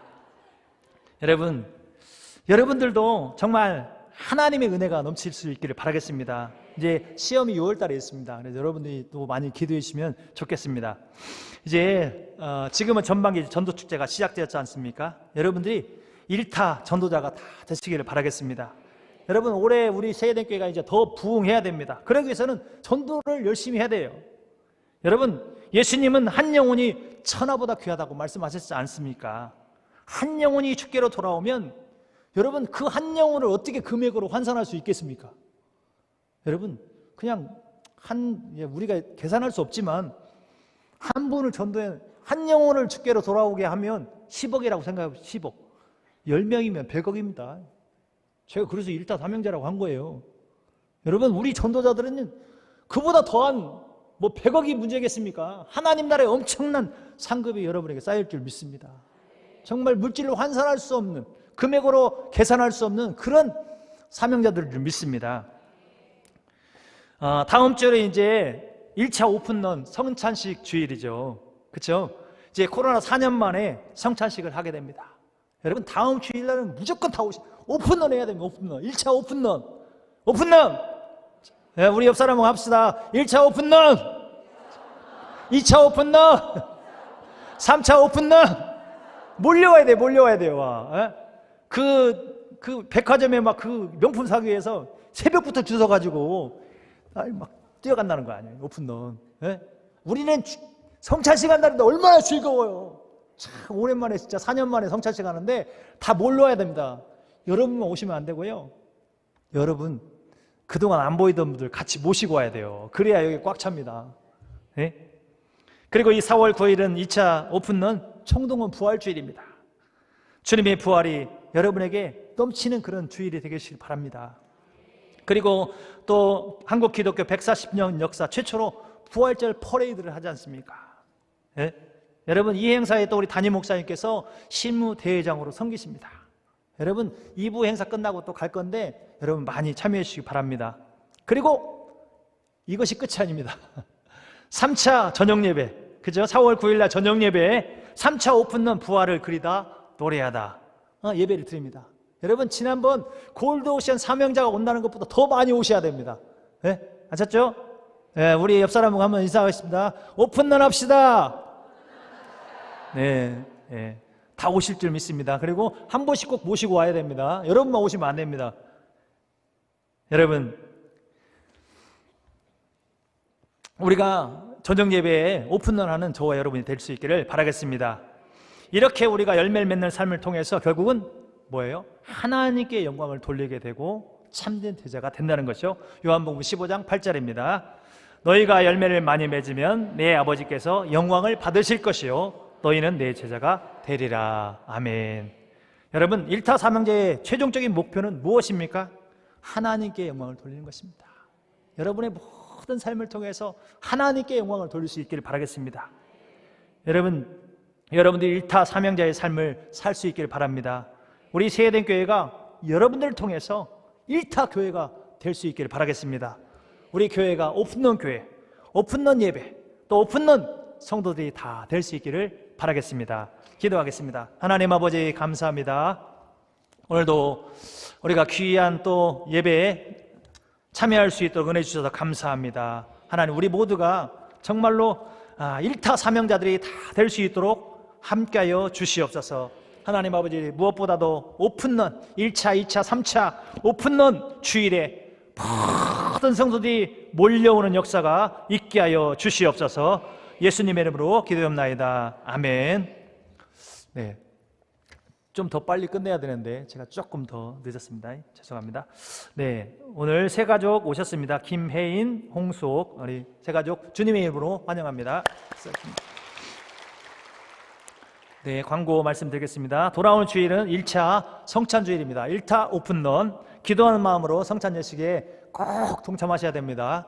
여러분들도 정말 하나님의 은혜가 넘칠 수 있기를 바라겠습니다. 이제 시험이 6월 달에 있습니다. 그래서 여러분들이 또 많이 기도해 주시면 좋겠습니다. 이제 지금은 전반기 전도축제가 시작되었지 않습니까? 여러분들이 1타 전도자가 다 되시기를 바라겠습니다. 여러분, 올해 우리 세계대교회가 이제 더 부흥해야 됩니다. 그러기 위해서는 전도를 열심히 해야 돼요. 여러분, 예수님은 한 영혼이 천하보다 귀하다고 말씀하셨지 않습니까? 한 영혼이 주께로 돌아오면 여러분, 그 한 영혼을 어떻게 금액으로 환산할 수 있겠습니까? 여러분, 그냥 우리가 계산할 수 없지만 한 분을 전도해 한 영혼을 주께로 돌아오게 하면 10억이라고 생각해보세요. 10억. 10명이면 100억입니다. 제가 그래서 일타 사명자라고 한 거예요. 여러분, 우리 전도자들은 그보다 더한 100억이 문제겠습니까? 하나님 나라의 엄청난 상급이 여러분에게 쌓일 줄 믿습니다. 정말 물질로 환산할 수 없는, 금액으로 계산할 수 없는 그런 사명자들을 좀 믿습니다. 다음 주에 이제 1차 오픈런 성찬식 주일이죠. 그렇죠? 이제 코로나 4년 만에 성찬식을 하게 됩니다. 여러분, 다음 주일날은 무조건 다 오픈런 해야 됩니다. 오픈런. 1차 오픈런. 네, 우리 옆 사람하고 합시다. 1차 오픈런, 2차 오픈런, 3차 오픈런. 몰려와야 돼요. 와. 그 백화점에 막 그 명품 사기 위해서 새벽부터 줄 서가지고 막 뛰어간다는 거 아니에요. 오픈런. 예? 우리는 성찬식 한다는데 얼마나 즐거워요. 참 오랜만에 진짜 4년 만에 성찬식 하는데 다 몰려와야 됩니다. 여러분만 오시면 안 되고요. 여러분, 그동안 안 보이던 분들 같이 모시고 와야 돼요. 그래야 여기 꽉 찹니다. 예? 그리고 이 4월 9일은 2차 오픈런 청동원 부활주일입니다. 주님의 부활이 여러분에게 넘치는 그런 주일이 되시길 바랍니다. 그리고 또 한국 기독교 140년 역사 최초로 부활절 퍼레이드를 하지 않습니까? 예? 여러분, 이 행사에 또 우리 담임 목사님께서 실무대회장으로 섬기십니다. 여러분, 2부 행사 끝나고 또 갈 건데 여러분 많이 참여해 주시기 바랍니다. 그리고 이것이 끝이 아닙니다. 3차 저녁예배, 그죠? 4월 9일날 저녁예배에 3차 오픈런 부활을 그리다 노래하다 예배를 드립니다. 여러분, 지난번 골드오션 사명자가 온다는 것보다 더 많이 오셔야 됩니다. 네? 아셨죠? 네, 우리 옆 사람하고 한번 인사하겠습니다. 오픈런 합시다. 네, 네, 다 오실 줄 믿습니다. 그리고 한 번씩 꼭 모시고 와야 됩니다. 여러분만 오시면 안 됩니다. 여러분, 우리가 저녁 예배에 오픈런 하는 저와 여러분이 될 수 있기를 바라겠습니다. 이렇게 우리가 열매를 맺는 삶을 통해서 결국은 뭐예요? 하나님께 영광을 돌리게 되고 참된 제자가 된다는 것이죠. 요한복음 15장 8절입니다. 너희가 열매를 많이 맺으면 내 아버지께서 영광을 받으실 것이요 너희는 내 제자가 되리라. 아멘. 여러분, 1타 사명제의 최종적인 목표는 무엇입니까? 하나님께 영광을 돌리는 것입니다. 여러분의 모든 삶을 통해서 하나님께 영광을 돌릴 수 있기를 바라겠습니다. 여러분들이 1타 사명자의 삶을 살 수 있기를 바랍니다. 우리 세계대교회가 여러분들을 통해서 1타 교회가 될 수 있기를 바라겠습니다. 우리 교회가 오픈런 교회, 오픈런 예배, 또 오픈런 성도들이 다 될 수 있기를 바라겠습니다. 기도하겠습니다. 하나님 아버지, 감사합니다. 오늘도 우리가 귀한 또 예배에 참여할 수 있도록 은혜 주셔서 감사합니다. 하나님, 우리 모두가 정말로 1타 사명자들이 다 될 수 있도록 함께하여 주시옵소서. 하나님 아버지, 무엇보다도 오픈런 1차, 2차, 3차 오픈런 주일에 모든 성도들이 몰려오는 역사가 있게 하여 주시옵소서. 예수님의 이름으로 기도합나이다. 아멘. 네, 좀 더 빨리 끝내야 되는데 제가 조금 더 늦었습니다. 죄송합니다. 네, 오늘 세 가족 오셨습니다. 김혜인, 홍수옥, 우리 세 가족 주님의 이름으로 환영합니다. 네, 광고 말씀드리겠습니다. 돌아오는 주일은 1차 성찬 주일입니다. 1타 오픈런, 기도하는 마음으로 성찬 예식에 꼭 동참하셔야 됩니다.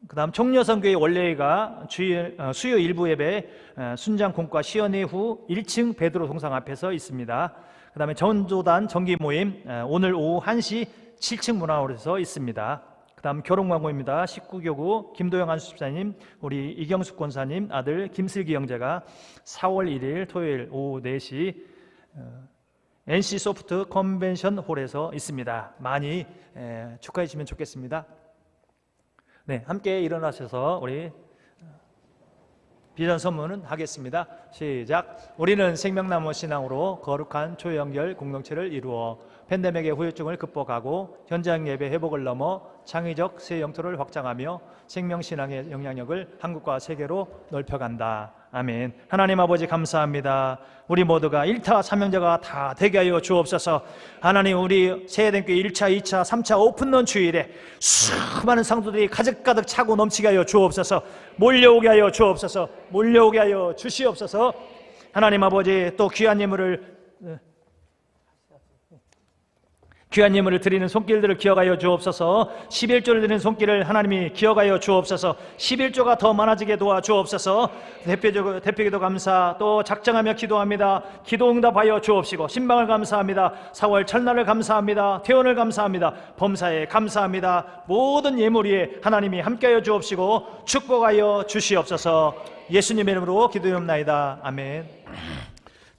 그 다음 청려선교회 원래가 수요 일부 예배 순장 공과 시연회 후 1층 베드로 동상 앞에서 있습니다. 그 다음에 전도단 정기 모임 오늘 오후 1시 7층 문화홀에서 있습니다. 그 다음 결혼 광고입니다. 19교구 김도영 안수집사님, 우리 이경숙 권사님 아들 김슬기 형제가 4월 1일 토요일 오후 4시 NC소프트 컨벤션 홀에서 있습니다. 많이 축하해 주시면 좋겠습니다. 네, 함께 일어나셔서 우리 비전 선문은 하겠습니다. 시작. 우리는 생명나무 신앙으로 거룩한 초연결 공동체를 이루어 팬데믹의 후유증을 극복하고 현장 예배 회복을 넘어 창의적 새 영토를 확장하며 생명신앙의 영향력을 한국과 세계로 넓혀간다. 아멘. 하나님 아버지 감사합니다. 우리 모두가 1타 사명자가 다 되게 하여 주옵소서. 하나님, 우리 세대교회 1차, 2차, 3차 오픈런 주일에 수많은 성도들이 가득가득 차고 넘치게 하여 주옵소서. 몰려오게 하여 주옵소서. 몰려오게 하여 주시옵소서. 하나님 아버지, 또 귀한 예물을 드리는 손길들을 기억하여 주옵소서. 11조를 드리는 손길을 하나님이 기억하여 주옵소서. 11조가 더 많아지게 도와주옵소서. 대표기도 감사, 또 작정하며 기도합니다. 기도 응답하여 주옵시고, 신방을 감사합니다. 4월 첫날을 감사합니다. 퇴원을 감사합니다. 범사에 감사합니다. 모든 예물 위에 하나님이 함께하여 주옵시고 축복하여 주시옵소서. 예수님의 이름으로 기도하옵나이다. 아멘.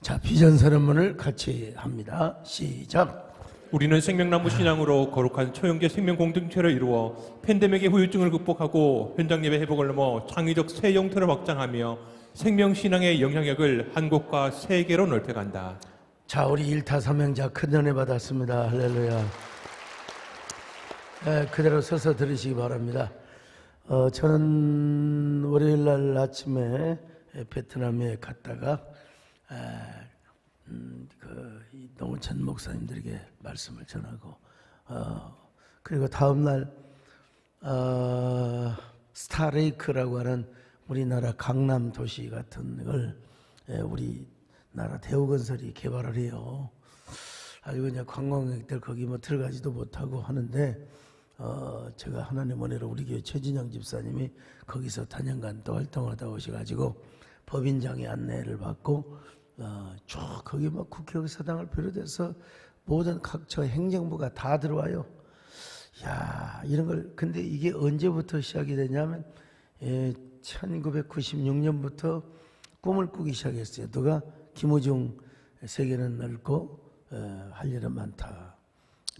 자, 비전 선언문을 같이 합니다. 시작. 우리는 생명나무 신앙으로 거룩한 초영계 생명 공동체를 이루어 팬데믹의 후유증을 극복하고 현장 예배 회복을 넘어 창의적 새 영토를 확장하며 생명신앙의 영향력을 한국과 세계로 넓혀간다. 자, 우리 1타 사명자 큰 은혜 받았습니다. 할렐루야. 그대로 서서 들으시기 바랍니다. 저는 월요일 날 아침에 베트남에 갔다가 이 노무천 목사님들에게 말씀을 전하고, 그리고 다음날 스타레이크라고 하는 우리나라 강남 도시 같은 걸 우리나라 대우건설이 개발을 해요. 아주 그냥 관광객들 거기 뭐 들어가지도 못하고 하는데, 제가 하나님 은혜로 우리 교회 최진영 집사님이 거기서 단연간 또 활동하다 오셔가지고 법인장의 안내를 받고 쭉 거기 막 국회의사당을 비롯해서 모든 각처 행정부가 다 들어와요. 야, 이런 걸, 근데 이게 언제부터 시작이 되냐면 1996년부터 꿈을 꾸기 시작했어요. 누가? 김우중 세계는 넓고 할 일은 많다.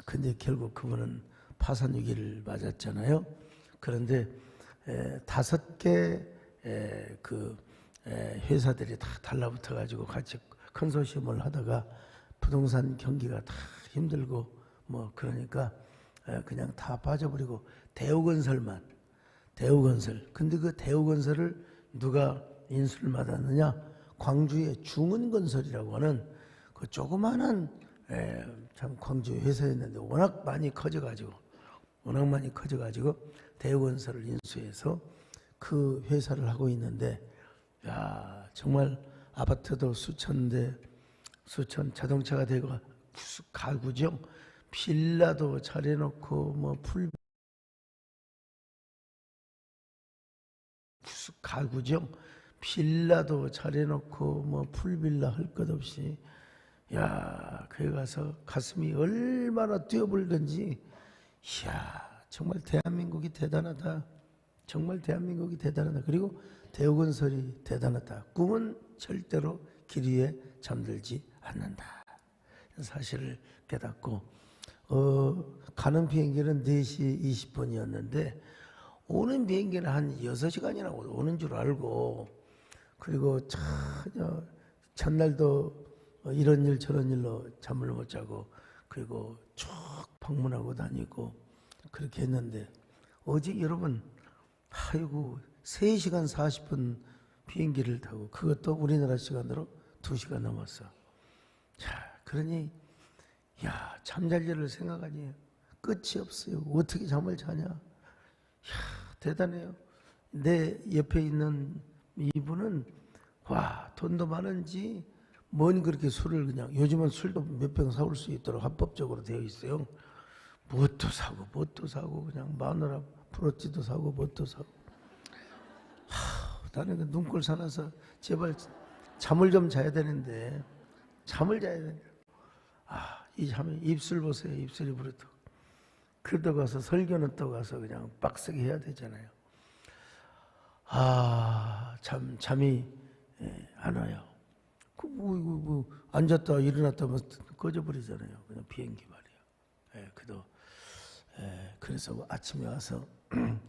근데 결국 그분은 파산 위기를 맞았잖아요. 그런데 5개 회사들이 다 달라붙어 가지고 같이 컨소시엄을 하다가 부동산 경기가 다 힘들고 뭐 그러니까 그냥 다 빠져버리고 대우건설만, 대우건설. 근데 그 대우건설을 누가 인수를 받았느냐? 광주의 중은건설이라고 하는 그 조그마한 참 광주 회사였는데 워낙 많이 커져가지고 대우건설을 인수해서 그 회사를 하고 있는데, 야, 정말 아파트도 수천 자동차가 되고 가구죠. 빌라도 차려놓고 뭐 빌라도 차려놓고 뭐 풀빌라 할 것 없이, 야, 거기 가서 가슴이 얼마나 뛰어불던지, 이야, 정말 대한민국이 대단하다. 정말 대한민국이 대단하다. 그리고 대우건설이 대단하다. 꿈은 절대로 길 위에 잠들지 않는다. 사실을 깨닫고, 가는 비행기는 4시 20분이었는데 오는 비행기는 한 6시간이나 오는 줄 알고, 그리고 전날도 이런 일 저런 일로 잠을 못 자고, 그리고 쭉 방문하고 다니고 그렇게 했는데, 어제 여러분, 아이고 3시간 40분 비행기를 타고, 그것도 우리나라 시간으로 2시가 넘었어. 자, 그러니 야, 잠잘 일을 생각하니 끝이 없어요. 어떻게 잠을 자냐? 야, 대단해요. 내 옆에 있는 이분은 와, 돈도 많은지 뭔 그렇게 술을 그냥, 요즘은 술도 몇 병 사올 수 있도록 합법적으로 되어 있어요. 뭣도 사고 그냥 마누라 브로치도 사고 뭣도 사고. 나는 그 눈꼴 사나서 제발 잠을 좀 자야 되는데 잠을 자야 되는데 이 잠이 입술 보세요. 입술이 부르도. 그러다 가서 설교는 또 가서 그냥 빡세게 해야 되잖아요. 잠이 안 와요. 앉았다 일어났다 뭐 꺼져버리잖아요. 그냥 비행기 말이에요. 그래서 아침에 와서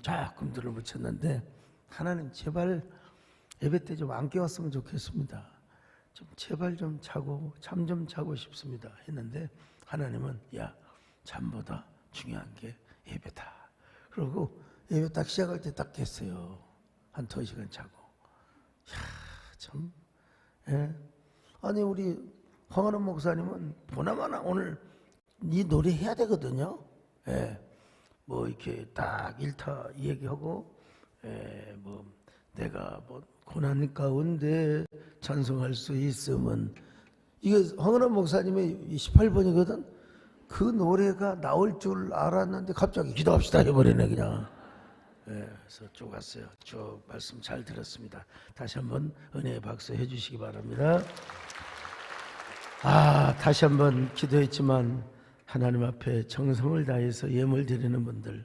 조금 들어붙였는데 하나님 제발 예배 때 좀 안 깨웠으면 좋겠습니다. 좀 제발 좀 자고 잠 좀 자고 싶습니다 했는데 하나님은 야, 잠보다 중요한 게 예배다. 그리고 예배 딱 시작할 때 딱 깼어요. 한 2시간 자고. 야, 참. 아니 우리 황원원 목사님은 보나마나 오늘 이 노래 해야 되거든요. 뭐 이렇게 딱 일타 얘기하고 뭐 내가 뭐 고난 가운데 찬송할 수 있으면 이게 황은원 목사님의 18번이거든. 그 노래가 나올 줄 알았는데 갑자기 기도합시다 해버리네 그냥. 그래서 쭉 갔어요. 쭉 말씀 잘 들었습니다. 다시 한번 은혜의 박수 해주시기 바랍니다. 다시 한번 기도했지만 하나님 앞에 정성을 다해서 예물 드리는 분들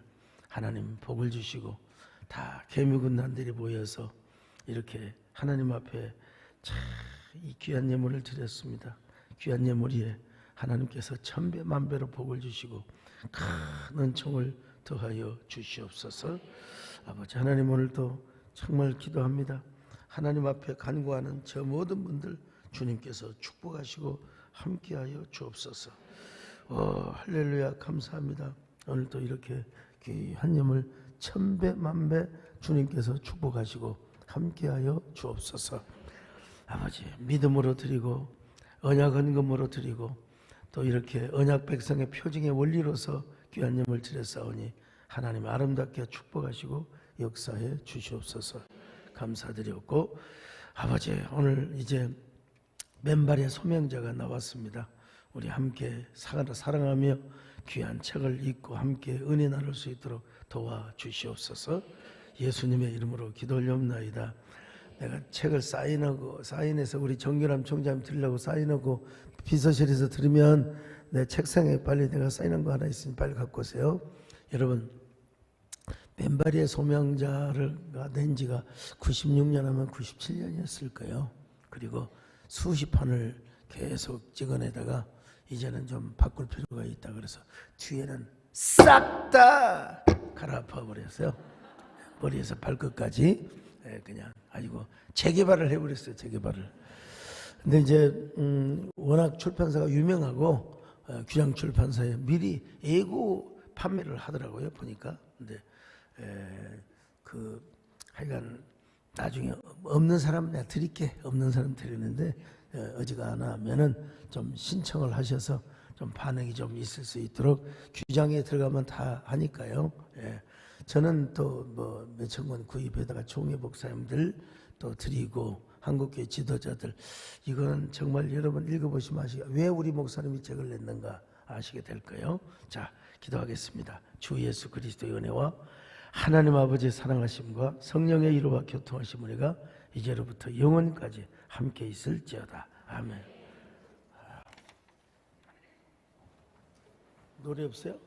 하나님 복을 주시고 다 개미군단들이 모여서 이렇게 하나님 앞에 참 이 귀한 예물을 드렸습니다. 귀한 예물 위에 하나님께서 천배 만배로 복을 주시고 큰 은총을 더하여 주시옵소서. 아버지 하나님 오늘도 정말 기도합니다. 하나님 앞에 간구하는 저 모든 분들 주님께서 축복하시고 함께하여 주옵소서. 할렐루야 감사합니다. 오늘도 이렇게 귀한 예물 천배 만배 주님께서 축복하시고 함께하여 주옵소서. 아버지 믿음으로 드리고 언약 헌금으로 드리고 또 이렇게 언약 백성의 표징의 원리로서 귀한 예물 드렸사오니 하나님 아름답게 축복하시고 역사해 주시옵소서. 감사드렸고 아버지 오늘 이제 맨발의 소명자가 나왔습니다. 우리 함께 사랑하며 귀한 책을 읽고 함께 은혜 나눌 수 있도록 도와주시옵소서. 예수님의 이름으로 기도 올려옵나이다. 내가 책을 사인해서 우리 정결함 총장님 드리려고 사인하고 비서실에서 들으면 내 책상에 빨리 내가 사인한 거 하나 있으니 빨리 갖고 오세요. 여러분 맨발의 소명자가 된 지가 96년 하면 97년이었을 거예요. 그리고 수십 판을 계속 찍어내다가 이제는 좀 바꿀 필요가 있다 그래서 뒤에는 싹 다 갈아엎어 버렸어요. 머리에서 발끝까지 그냥 아이고 재개발을 해버렸어요. 재개발을. 근데 이제 워낙 출판사가 유명하고 규장 출판사에 미리 예고 판매를 하더라고요. 보니까. 근데 하여간 나중에 없는 사람 내가 드릴게. 없는 사람 드리는데 어지간하면은 좀 신청을 하셔서 좀 반응이 좀 있을 수 있도록 규장에 들어가면 다 하니까요. 저는 또 뭐 몇천 권 구입해다가 총회 목사님들 또 드리고 한국교회 지도자들 이거는 정말 여러분 읽어보시면 왜 우리 목사님이 책을 냈는가 아시게 될 거예요. 자, 기도하겠습니다. 주 예수 그리스도의 은혜와 하나님 아버지의 사랑하심과 성령의 이루와 교통하심 은혜가 이제로부터 영원까지 함께 있을지어다. 아멘. 노래 없어요?